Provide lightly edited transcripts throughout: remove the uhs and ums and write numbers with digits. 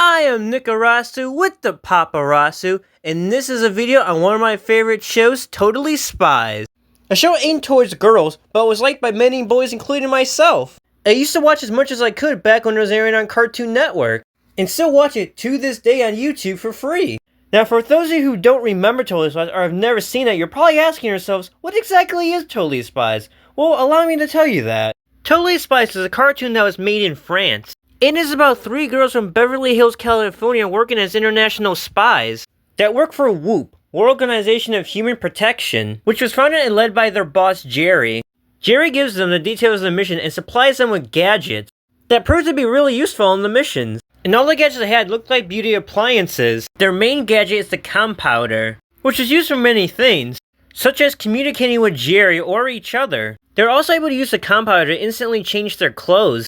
I am Nikarasu with the Paparasu, and this is a video on one of my favorite shows, Totally Spies. A show aimed towards girls, but was liked by many boys including myself. I used to watch as much as I could back when it was airing on Cartoon Network, and still watch it to this day on YouTube for free. Now for those of you who don't remember Totally Spies or have never seen it, you're probably asking yourselves, what exactly is Totally Spies? Well, allow me to tell you that. Totally Spies is a cartoon that was made in France. It is about 3 girls from Beverly Hills, California working as international spies that work for Woohp, World Organization of Human Protection, which was founded and led by their boss Jerry. Jerry gives them the details of the mission and supplies them with gadgets that prove to be really useful in the missions. And all the gadgets they had looked like beauty appliances. Their main gadget is the compounder, which is used for many things, such as communicating with Jerry or each other. They're also able to use the compounder to instantly change their clothes.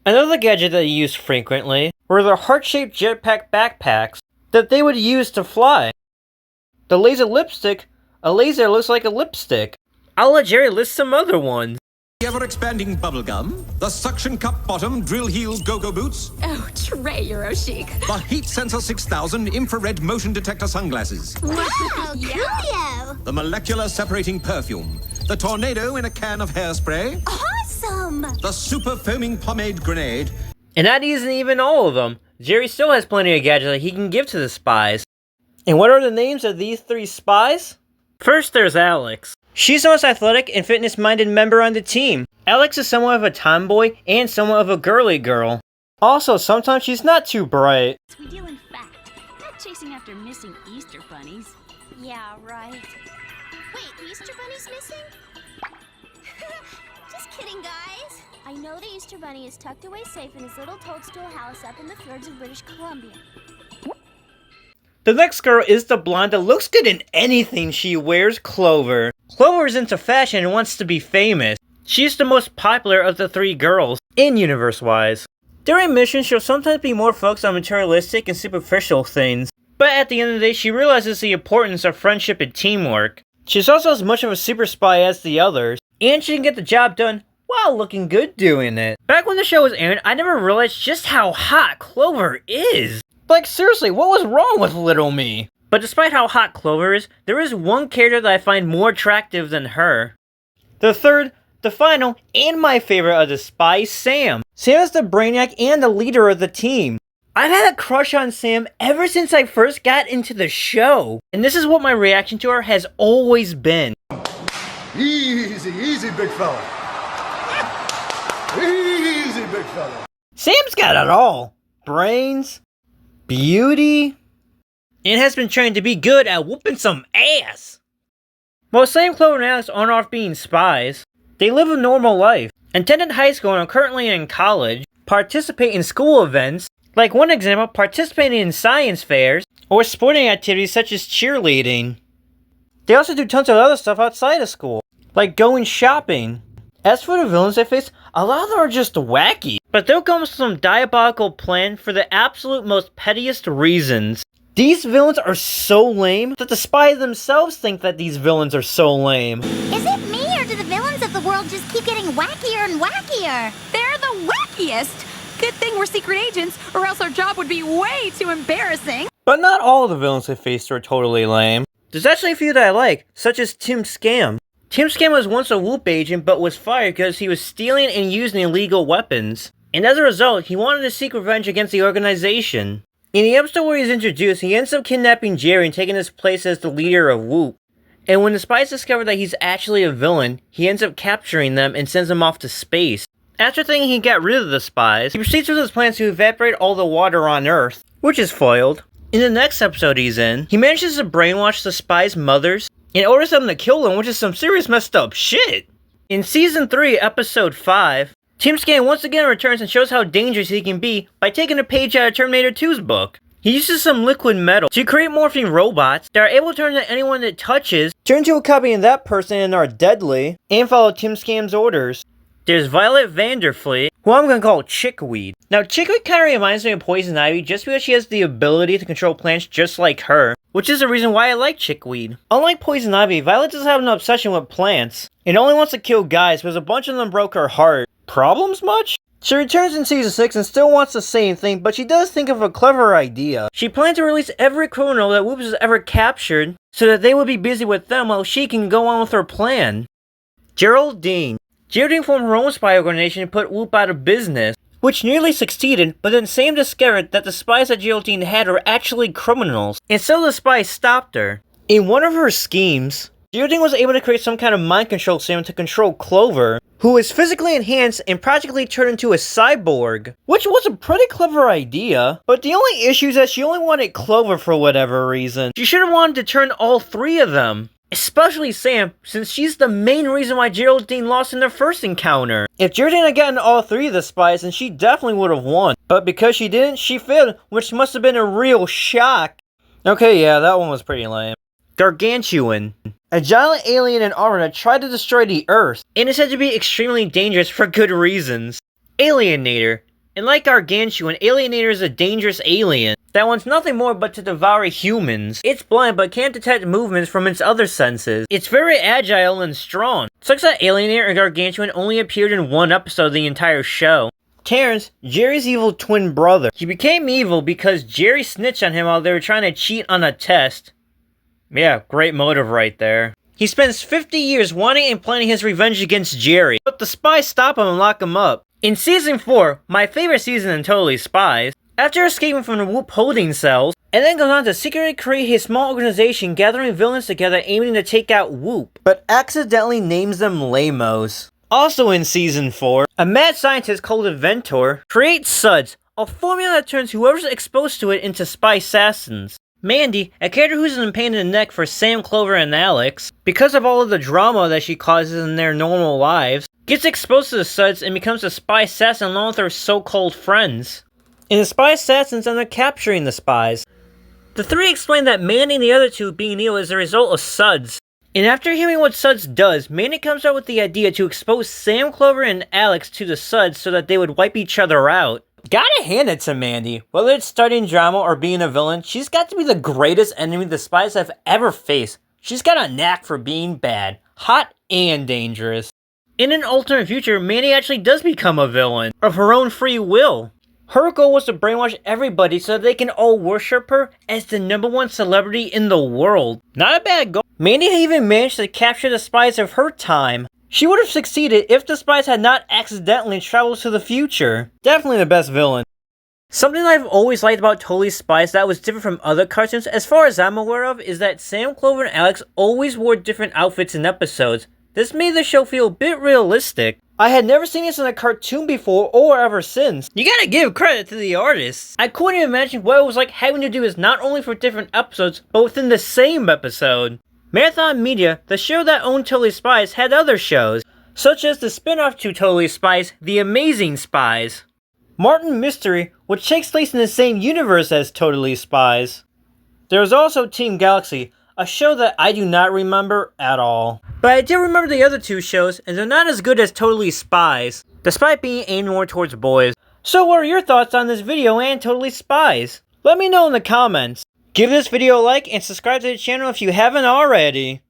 Another gadget that they used frequently were their heart-shaped jetpack backpacks that they would use to fly. The laser lipstick, a laser looks like a lipstick. I'll let Jerry list some other ones. The ever-expanding bubblegum, the suction cup bottom drill heels go-go boots. Oh, Trey, you're chic. The Heat Sensor 6000 infrared motion detector sunglasses. Wow, Coolio! The molecular separating perfume. The tornado in a can of hairspray. Awesome! The super foaming pomade grenade. And that isn't even all of them. Jerry still has plenty of gadgets that he can give to the spies. And what are the names of these 3 spies? First, there's Alex. She's the most athletic and fitness-minded member on the team. Alex is somewhat of a tomboy and somewhat of a girly girl. Also, sometimes she's not too bright. We deal in fact, not chasing after missing Easter bunnies. Yeah, right. Wait, the Easter Bunny's missing? Just kidding, guys. I know the Easter Bunny is tucked away safe in his little toadstool house up in the fjords of British Columbia. The next girl is the blonde that looks good in anything she wears, Clover. Clover is into fashion and wants to be famous. She's the most popular of the 3 girls, in universe-wise. During missions, she'll sometimes be more focused on materialistic and superficial things, but at the end of the day, she realizes the importance of friendship and teamwork. She's also as much of a super spy as the others, and she can get the job done while looking good doing it. Back when the show was airing, I never realized just how hot Clover is. Like seriously, what was wrong with little me? But despite how hot Clover is, there is one character that I find more attractive than her. The third, the final, and my favorite of the spies, Sam. Sam is the brainiac and the leader of the team. I've had a crush on Sam ever since I first got into the show. And this is what my reaction to her has always been. Easy, easy, big fella. Easy, big fella. Sam's got it all. Brains, beauty, and has been trained to be good at whooping some ass. While Sam, Clover, and Alex aren't off being spies, they live a normal life, attend high school and are currently in college, participate in school events, like one example, participating in science fairs, or sporting activities such as cheerleading. They also do tons of other stuff outside of school, like going shopping. As for the villains they face, a lot of them are just wacky, but they'll come with some diabolical plan for the absolute most pettiest reasons. These villains are so lame that the spies themselves think that these villains are so lame. Is it me, or do the villains of the world just keep getting wackier and wackier? They're the wackiest. Good thing we're secret agents, or else our job would be way too embarrassing. But not all of the villains they face are totally lame. There's actually a few that I like, such as Tim Scam. Tim Scam was once a Woohp agent, but was fired because he was stealing and using illegal weapons. And as a result, he wanted to seek revenge against the organization. In the episode where he's introduced, he ends up kidnapping Jerry and taking his place as the leader of Woohp. And when the spies discover that he's actually a villain, he ends up capturing them and sends them off to space. After thinking he got rid of the spies, he proceeds with his plans to evaporate all the water on Earth, which is foiled. In the next episode he's in, he manages to brainwash the spies' mothers and orders them to kill them, which is some serious messed up shit. In Season 3, Episode 5, Tim Scam once again returns and shows how dangerous he can be by taking a page out of Terminator 2's book. He uses some liquid metal to create morphing robots that are able to turn to anyone that touches, turn to a copy of that person and are deadly, and follow Tim Scam's orders. There's Violet Vanderfleet, who I'm gonna call Chickweed. Now Chickweed kinda reminds me of Poison Ivy just because she has the ability to control plants just like her, which is the reason why I like Chickweed. Unlike Poison Ivy, Violet doesn't have an obsession with plants, and only wants to kill guys because a bunch of them broke her heart. Problems much? She returns in season 6 and still wants the same thing, but she does think of a clever idea. She plans to release every criminal that Woops has ever captured, so that they will be busy with them while she can go on with her plan. Geraldine. Geraldine formed her own spy organization and put Woop out of business, which nearly succeeded, but then Sam discovered that the spies that Geraldine had were actually criminals, and so the spies stopped her. In one of her schemes, Geraldine was able to create some kind of mind control serum to control Clover, who is physically enhanced and practically turned into a cyborg, which was a pretty clever idea, but the only issue is that she only wanted Clover for whatever reason. She should have wanted to turn all three of them, especially Sam, since she's the main reason why Geraldine lost in their first encounter. If Geraldine had gotten all three of the spies, then she definitely would have won, but because she didn't, she failed, which must have been a real shock. Okay, yeah, that one was pretty lame. Gargantuan. A giant alien in armor that tried to destroy the Earth, and is said to be extremely dangerous for good reasons. Alienator. And like Gargantuan, Alienator is a dangerous alien that wants nothing more but to devour humans. It's blind but can't detect movements from its other senses. It's very agile and strong. Sucks that Alienator and Gargantuan only appeared in one episode of the entire show. Terrence, Jerry's evil twin brother. He became evil because Jerry snitched on him while they were trying to cheat on a test. Yeah, great motive right there. He spends 50 years wanting and planning his revenge against Jerry, but the spies stop him and lock him up. In season 4, my favorite season in Totally Spies, after escaping from the Woohp holding cells, and then goes on to secretly create his small organization gathering villains together aiming to take out Woohp, but accidentally names them Lamos. Also in season 4, a mad scientist called Inventor creates Suds, a formula that turns whoever's exposed to it into spy assassins. Mandy, a character who's in pain in the neck for Sam, Clover, and Alex, because of all of the drama that she causes in their normal lives, gets exposed to the Suds and becomes a spy assassin along with her so-called friends. And the spy assassins end up capturing the spies. The three explain that Mandy and the other two being evil is a result of Suds. And after hearing what Suds does, Mandy comes up with the idea to expose Sam, Clover, and Alex to the Suds so that they would wipe each other out. Gotta hand it to Mandy. Whether it's starting drama or being a villain, she's got to be the greatest enemy the spies have ever faced. She's got a knack for being bad, hot, and dangerous. In an alternate future, Mandy actually does become a villain, of her own free will. Her goal was to brainwash everybody so that they can all worship her as the #1 celebrity in the world. Not a bad goal. Mandy had even managed to capture the spies of her time. She would have succeeded if the spies had not accidentally traveled to the future. Definitely the best villain. Something I've always liked about Totally Spies that was different from other cartoons, as far as I'm aware of, is that Sam, Clover, and Alex always wore different outfits in episodes. This made the show feel a bit realistic. I had never seen this in a cartoon before or ever since. You gotta give credit to the artists. I couldn't even imagine what it was like having to do this not only for different episodes, but within the same episode. Marathon Media, the show that owned Totally Spies, had other shows, such as the spin-off to Totally Spies, The Amazing Spies. Martin Mystery, which takes place in the same universe as Totally Spies. There was also Team Galaxy, a show that I do not remember at all. But I do remember the other two shows, and they're not as good as Totally Spies, despite being aimed more towards boys. So what are your thoughts on this video and Totally Spies? Let me know in the comments. Give this video a like and subscribe to the channel if you haven't already.